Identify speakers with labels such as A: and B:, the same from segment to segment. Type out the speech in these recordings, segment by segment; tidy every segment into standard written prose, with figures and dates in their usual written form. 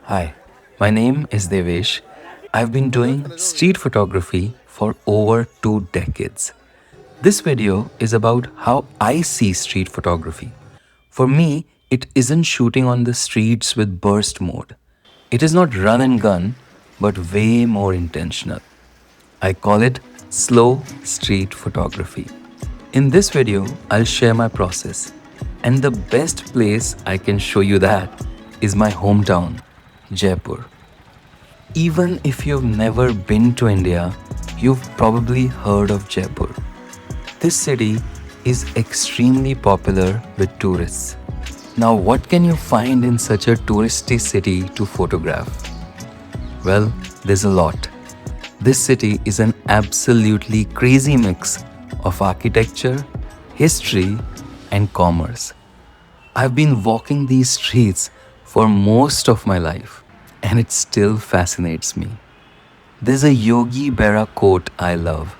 A: Hi, my name is Devesh. I've been doing street photography for over 2 decades. This video is about how I see street photography. For me, it isn't shooting on the streets with burst mode. It is not run and gun, but way more intentional. I call it slow street photography. In this video, I'll share my process. And the best place I can show you that is my hometown, Jaipur. Even if you've never been to India, you've probably heard of Jaipur. This city is extremely popular with tourists. Now, what can you find in such a touristy city to photograph? Well, there's a lot. This city is an absolutely crazy mix of architecture, history, and commerce. I've been walking these streets for most of my life, and it still fascinates me. There's a Yogi Berra quote I love.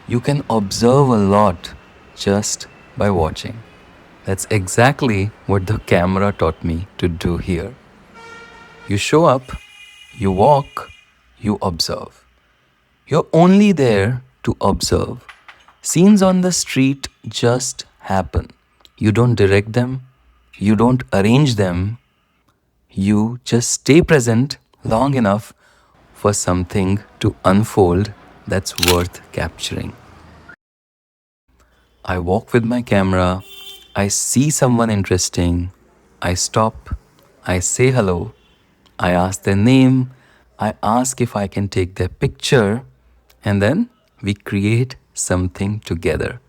A: You can observe a lot just by watching. That's exactly what the camera taught me to do here. You show up, you walk, you observe. You're only there to observe. Scenes on the street just happen. You don't direct them, you don't arrange them, you just stay present long enough for something to unfold that's worth capturing. I walk with my camera, I see someone interesting, I stop, I say hello, I ask their name, I ask if I can take their picture, and then we create something together.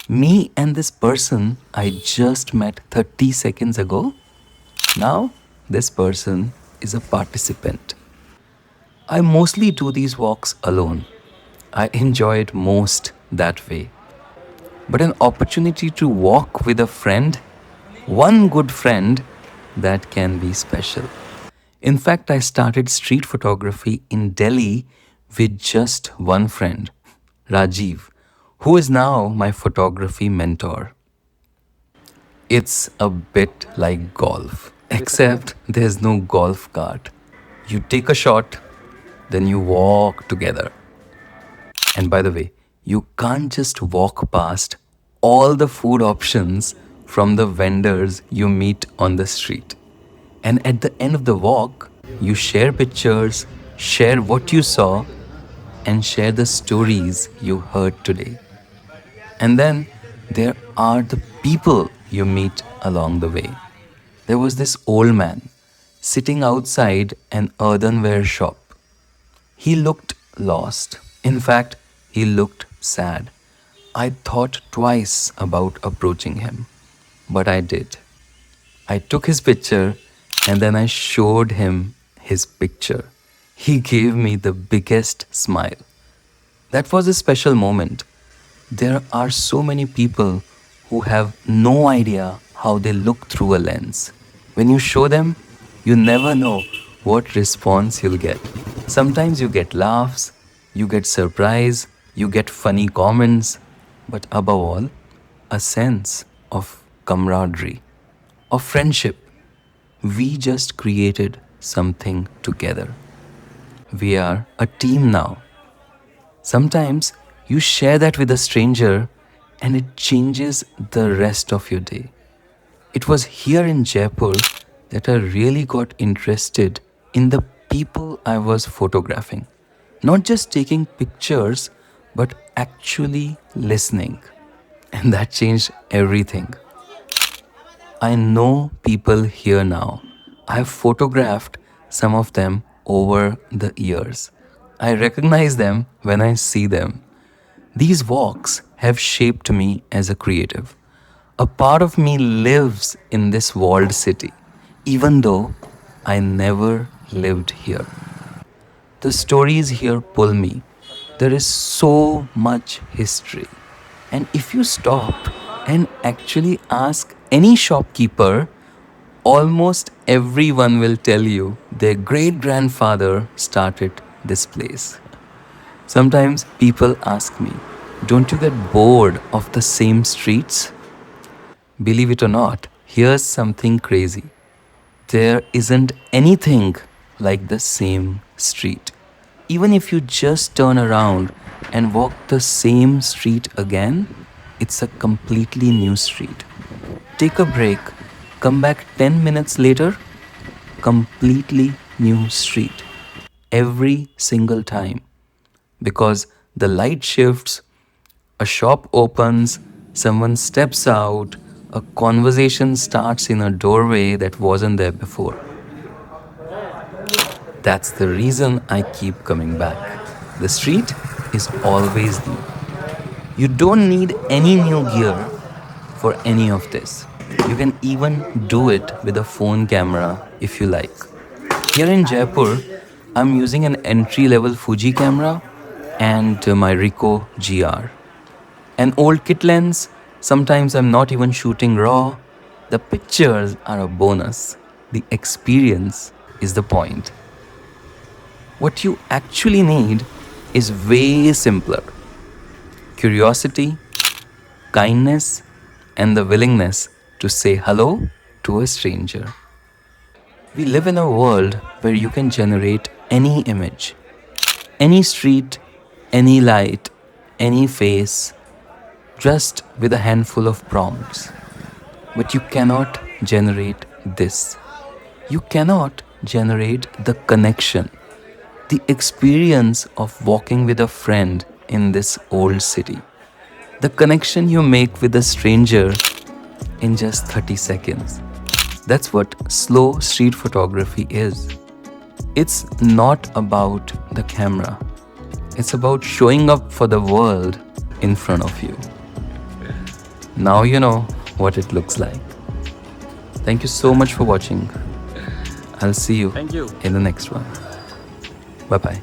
A: Me and this person I just met 30 seconds ago, now this person is a participant. I mostly do these walks alone. I enjoy it most that way. But an opportunity to walk with a friend, one good friend, that can be special. In fact, I started street photography in Delhi with just one friend, Rajiv, who is now my photography mentor. It's a bit like golf, except there's no golf cart. You take a shot, then you walk together. And by the way, you can't just walk past all the food options from the vendors you meet on the street. And at the end of the walk, you share pictures, share what you saw, and share the stories you heard today. And then there are the people you meet along the way. There was this old man sitting outside an earthenware shop. He looked lost. In fact, he looked sad. I thought twice about approaching him, but I did. I took his picture and then I showed him his picture. He gave me the biggest smile. That was a special moment. There are so many people who have no idea how they look through a lens. When you show them, you never know what response you'll get. Sometimes you get laughs, you get surprise, you get funny comments, but above all, a sense of camaraderie, of friendship. We just created something together. We are a team now. Sometimes you share that with a stranger and it changes the rest of your day. It was here in Jaipur that I really got interested in the people I was photographing. Not just taking pictures, but actually listening. And that changed everything. I know people here now. I have photographed some of them over the years. I recognize them when I see them. These walks have shaped me as a creative. A part of me lives in this walled city, even though I never lived here. The stories here pull me. There is so much history. And if you stop and actually ask any shopkeeper, almost everyone will tell you their great grandfather started this place. Sometimes people ask me, don't you get bored of the same streets? Believe it or not, here's something crazy. There isn't anything like the same street. Even if you just turn around and walk the same street again, it's a completely new street. Take a break, come back 10 minutes later, completely new street. Every single time. Because the light shifts, a shop opens, someone steps out, a conversation starts in a doorway that wasn't there before. That's the reason I keep coming back. The street is always new. You don't need any new gear for any of this. You can even do it with a phone camera if you like. Here in Jaipur, I'm using an entry level Fuji camera and my Ricoh GR. An old kit lens, sometimes I'm not even shooting raw. The pictures are a bonus. The experience is the point. What you actually need is way simpler: curiosity, kindness, and the willingness to say hello to a stranger. We live in a world where you can generate any image, any street, any light, any face, just with a handful of prompts. But you cannot generate this. You cannot generate the connection, the experience of walking with a friend in this old city. The connection you make with a stranger in just 30 seconds. That's what slow street photography is. It's not about the camera, it's about showing up for the world in front of you. Now you know what it looks like. Thank you so much for watching. I'll see you
B: Thank you.
A: in the next one. Bye bye.